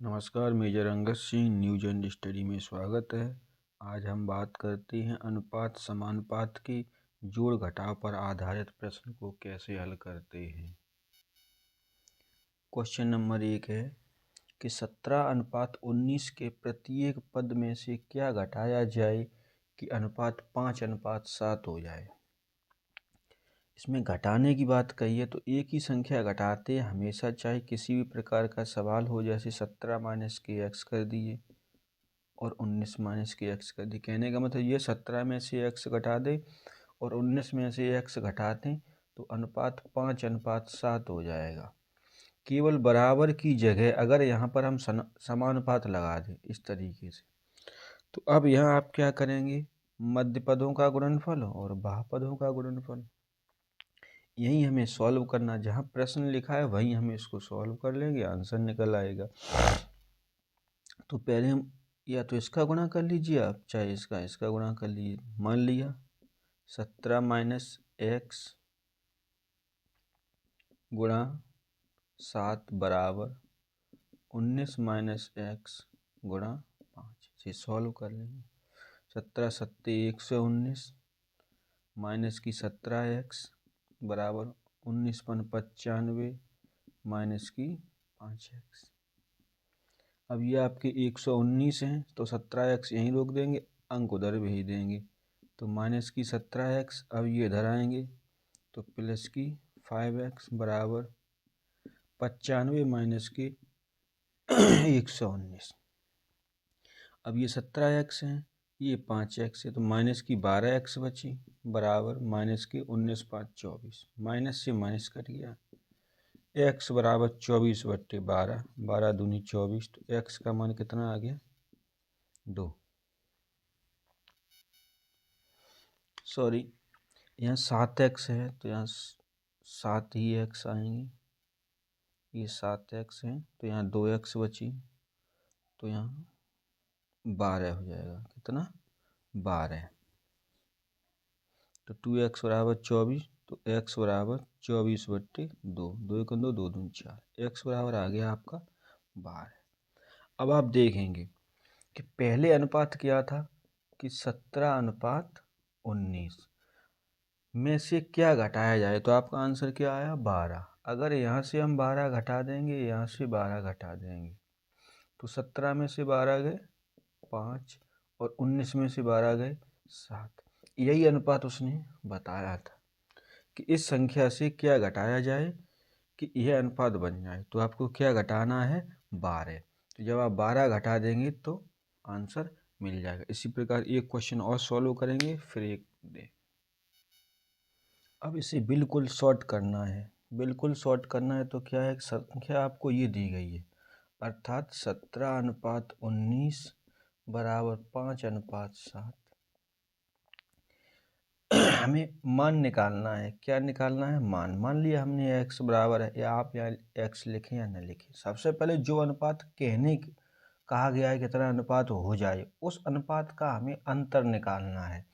नमस्कार, major Angad Singh news and study में स्वागत है। आज हम बात करते हैं अनुपात समानुपात के जोड़ घटाव पर आधारित प्रश्न को कैसे हल करते हैं। क्वेश्चन नंबर 1 है कि 17:19 के प्रत्येक पद में से क्या घटाया जाए कि अनुपात 5:7 हो जाए। इसमें घटाने की बात कही है तो एक ही संख्या घटाते हमेशा, चाहे किसी भी प्रकार का सवाल हो, जैसे 17 माइनस के एक्स कर दिए और 19 माइनस के एक्स कर दी। कहने का मतलब ये 17 में से एक्स घटा दे और 19 में से एक्स घटा दें तो अनुपात 5:7 हो जाएगा। केवल बराबर की जगह अगर यहाँ पर हम समानुपात लगा दें इस तरीके से, तो अब यहाँ आप क्या करेंगे, मध्य पदों का गुणनफल और बाह्य पदों का गुणनफल। यही हमें सॉल्व करना, जहाँ प्रश्न लिखा है वहीं हमें इसको सॉल्व कर लेंगे, आंसर निकल आएगा। तो पहले हम या तो इसका गुणा कर लीजिए आप, चाहे इसका गुणा कर लीजिए। मान लिया 17 माइनस एक्स गुणा 7 बराबर 19 माइनस एक्स गुणा 5। इसे सॉल्व कर लेंगे। 17 सत्ते 119 माइनस की 17 एक्स बराबर 19 पन 95 माइनस की 5 एक्स। अब ये आपके 119 हैं तो 17 एक्स यहीं रोक देंगे, अंक उधर भेज देंगे। तो माइनस की 17 एक्स अब ये इधर आएंगे तो प्लस की 5 एक्स बराबर 95 माइनस की 119। अब ये 17 एक्स हैं, ये 5 एक्स है तो माइनस की 12 एक्स बची बराबर माइनस की 19 5 24। माइनस से माइनस कट गया, एक्स बराबर 24/12, 12 दूनी 24। तो एक्स का मान कितना आ गया 2। सॉरी, यहाँ 7 एक्स है तो यहाँ 7 ही एक्स आएंगे। ये 7 एक्स है तो यहाँ 2 एक्स बची तो यहाँ 12 हो जाएगा। कितना 12। तो 2x बराबर 24, तो x बराबर 24/2, 2 1 2 2 2 4। x बराबर आ गया आपका 12। अब आप देखेंगे कि पहले अनुपात क्या था कि 17:19 में से क्या घटाया जाए, तो आपका आंसर क्या आया 12। अगर यहाँ से हम 12 घटा देंगे, यहाँ से 12 घटा देंगे तो 17 में से 12 गए 5 और 19 में से 12 गए 7। यही अनुपात उसने बताया था कि इस संख्या से क्या घटाया जाए कि यह अनुपात बन जाए। तो आपको क्या घटाना है 12। तो जब आप 12 घटा देंगे तो आंसर मिल जाएगा। इसी प्रकार एक क्वेश्चन और सॉल्व करेंगे, फिर एक दे। अब इसे बिल्कुल शॉर्ट करना है। बिल्कुल शॉर्ट करना है तो क्या है, संख्या आपको ये दी गई है, अर्थात 17:19 बराबर 5:7। हमें मान निकालना है। क्या निकालना है, मान लिया हमने x बराबर है, या आप यहाँ x लिखें या न लिखें, सबसे पहले जो अनुपात कहा गया है कितना अनुपात हो जाए, उस अनुपात का हमें अंतर निकालना है।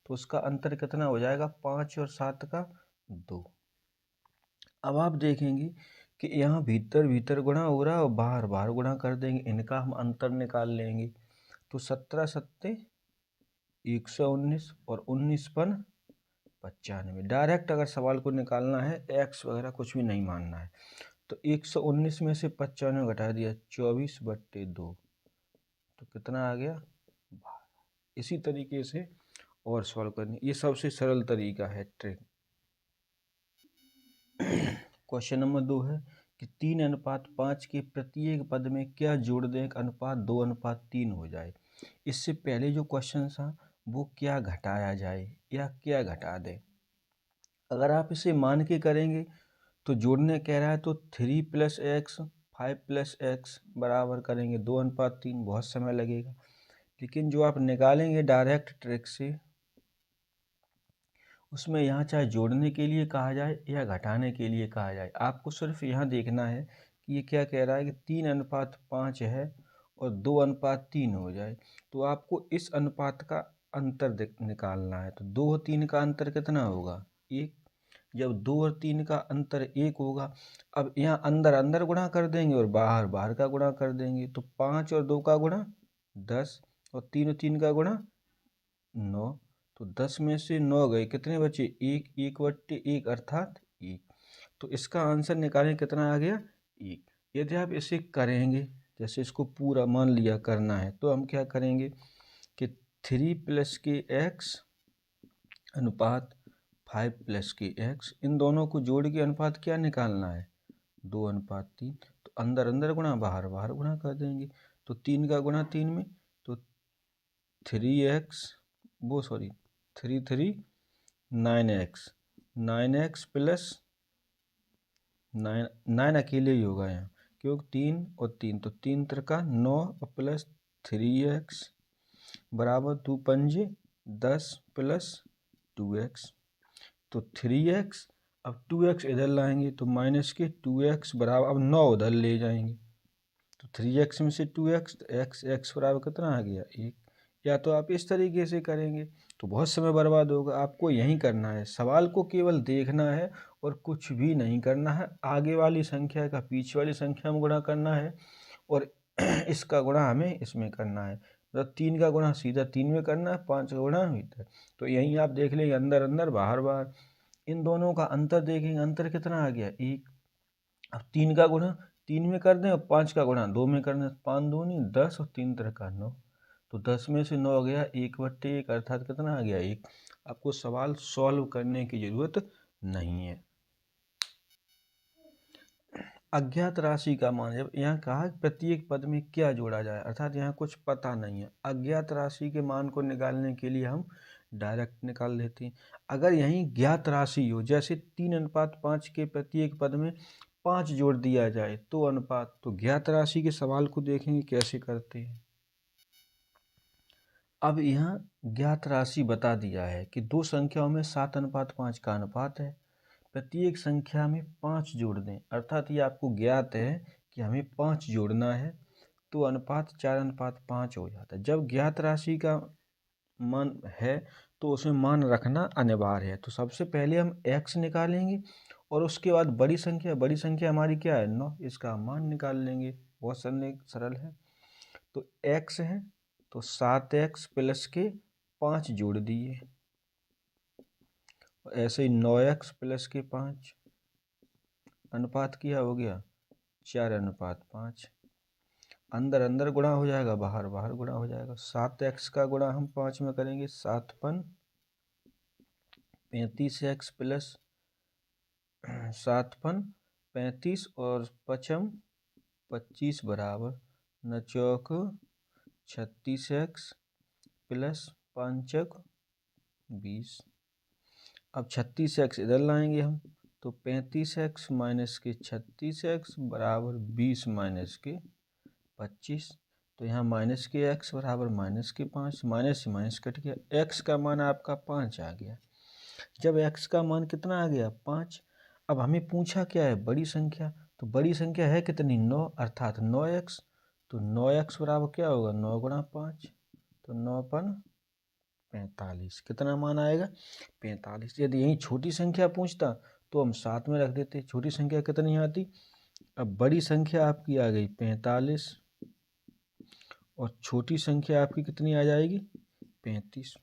तो उसका अंतर कितना हो जाएगा, 5 और 7 का 2। अब आप देखेंगे कि यहाँ भीतर भीतर गुणा हो रहा है और बाहर बाहर गुणा कर देंगे, इनका हम अंतर निकाल लेंगे। तो 17 सत्ते 119 और 19 पन 95। डायरेक्ट अगर सवाल को निकालना है, एक्स वगैरह कुछ भी नहीं मानना है। तो 119 में से 95 घटा दिया 24/2, तो कितना आ गया 12। इसी तरीके से और सॉल्व करनी, ये सबसे सरल तरीका है ट्रिक। क्वेश्चन नंबर 2 है कि 3:5 के प्रत्येक पद में क्या जोड़ दें कि अनुपात 2:3 हो जाए। इससे पहले जो क्वेश्चन था वो क्या घटाया जाए या क्या घटा दें। अगर आप इसे मान के करेंगे तो जोड़ने कह रहा है तो 3 + x 5 + x बराबर करेंगे 2:3, बहुत समय लगेगा। लेकिन जो आप निकालेंगे डायरेक्ट ट्रिक से, उसमें यहाँ चाहे जोड़ने के लिए कहा जाए या घटाने के लिए कहा जाए, आपको सिर्फ यहाँ देखना है कि ये क्या कह रहा है कि 3:5 है और 2:3 हो जाए। तो आपको इस अनुपात का अंतर निकालना है। तो 2 और 3 का अंतर कितना होगा 1। जब 2 और 3 का अंतर 1 होगा। अब यहाँ अंदर अंदर गुणा कर देंगे और बाहर बाहर का गुणा कर देंगे, तो 5 और 2 का गुणा 10 और 3 और 3 का गुणा 9। तो 10 में से 9 गए, कितने बचे? 1/1 अर्थात 1। तो इसका आंसर निकालें, कितना आ गया? 1। यदि आप इसे करेंगे, जैसे इसको पूरा मान लिया करना है, तो हम क्या करेंगे कि 3 + kx अनुपात 5 + kx, इन दोनों को जोड़ के अनुपात क्या निकालना है? 2:3। तो अंदर अंदर गुणा बाहर बाहर गुणा कर देंगे, तो 3 का गुणा 3 में, तो 3x 9x 9x प्लस 9 अकेले ही होगा यहाँ, क्योंकि 3 और 3, तो 3 त्रिका 9 प्लस 3x बराबर 2 पंजे 10 प्लस 2x, तो 3x। अब 2x इधर लाएंगे तो माइनस के 2x बराबर, अब 9 उधर ले जाएंगे तो 3x में से 2x, तो x बराबर कितना आ गया? 1। या तो आप इस तरीके से करेंगे तो बहुत समय बर्बाद होगा। आपको यही करना है, सवाल को केवल देखना है और कुछ भी नहीं करना है। आगे वाली संख्या का पीछे वाली संख्या में गुणा करना है और इसका गुणा हमें इसमें करना है। मतलब 3 का गुणा सीधा 3 में करना है, 5 का गुणा भीतर। तो यहीं आप देख लेंगे अंदर अंदर बाहर बाहर। इन दोनों का अंतर देखेंगे, अंतर कितना आ गया? 1। अब 3 का गुणा 3 में कर दें और 5 का गुणा 2 में कर दें, 5 दूनी 10 और 3 त्रिका 9। तो 10 में से 9 गया 1/1 अर्थात कितना आ गया? 1। आपको सवाल सॉल्व करने की जरूरत नहीं है। अज्ञात राशि का मान, जब यहाँ कहा प्रत्येक पद में क्या जोड़ा जाए, अर्थात यहाँ कुछ पता नहीं है। अज्ञात राशि के मान को निकालने के लिए हम डायरेक्ट निकाल लेते हैं। अगर यहीं ज्ञात राशि हो, जैसे 3:5 के प्रत्येक पद में 5 जोड़ दिया जाए तो अनुपात, तो ज्ञात राशि के सवाल को देखेंगे कैसे करते हैं। अब यहाँ ज्ञात राशि बता दिया है कि दो संख्याओं में 7:5 का अनुपात है, प्रत्येक संख्या में 5 जोड़ दें, अर्थात ये आपको ज्ञात है कि हमें 5 जोड़ना है, तो अनुपात 4:5 हो जाता है। जब ज्ञात राशि का मान है तो उसमें मान रखना अनिवार्य है। तो सबसे पहले हम x निकालेंगे और उसके बाद बड़ी संख्या हमारी क्या है? 9, इसका मान निकाल लेंगे। बहुत सरल है। तो x है तो 7x प्लस के 5 जोड़ दिए, ऐसे ही 9x प्लस के 5, अनुपात क्या हो गया? 4:5। अंदर अंदर गुणा हो जाएगा, बाहर बाहर गुणा हो जाएगा। 7x का गुणा हम 5 में करेंगे, 7×5 35x प्लस 7×5 35 और 5×5 25 बराबर 9×4 36x प्लस 5×4 20। अब 36x इधर लाएंगे हम, तो 35x माइनस के 36x बराबर 20 माइनस के 25। तो यहाँ माइनस के x बराबर माइनस के 5, माइनस से माइनस कट गया, x का मान आपका 5 आ गया। जब x का मान कितना आ गया? 5। अब हमें पूछा क्या है? बड़ी संख्या। तो बड़ी संख्या है कितनी? 9, अर्थात 9x। तो 9x बराबर क्या होगा? 9 गुणा 5, तो 9×5 = 45। कितना मान आएगा? 45। यदि यही छोटी संख्या पूछता तो हम साथ में रख देते। छोटी संख्या कितनी आती? अब बड़ी संख्या आपकी आ गई 45 और छोटी संख्या आपकी कितनी आ जाएगी? 35।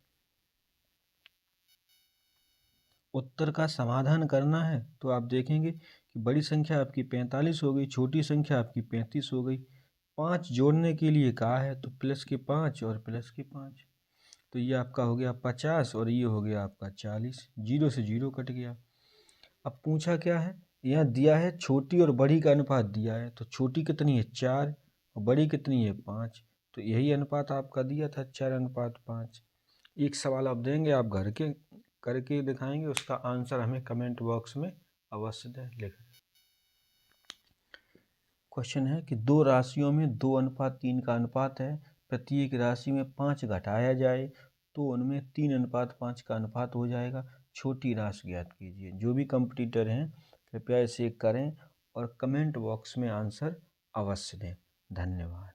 उत्तर का समाधान करना है तो आप देखेंगे कि बड़ी संख्या आपकी 45 हो गई, छोटी संख्या आपकी 35 हो गई। 5 जोड़ने के लिए कहा है तो प्लस के 5 और प्लस के 5, तो ये आपका हो गया 50 और ये हो गया आपका 40। 0 से 0 कट गया। अब पूछा क्या है? यहाँ दिया है छोटी और बड़ी का अनुपात दिया है, तो छोटी कितनी है? 4 और बड़ी कितनी है? 5। तो यही अनुपात आपका दिया था 4:5। एक सवाल आप देंगे, आप घर के करके दिखाएंगे, उसका आंसर हमें कमेंट बॉक्स में अवश्य दें लिखें। क्वेश्चन है कि दो राशियों में 2:3 का अनुपात है, प्रत्येक राशि में 5 घटाया जाए तो उनमें 3:5 का अनुपात हो जाएगा। छोटी राशि ज्ञात कीजिए। जो भी कंपटीटर हैं कृपया इसे करें और कमेंट बॉक्स में आंसर अवश्य दें। धन्यवाद।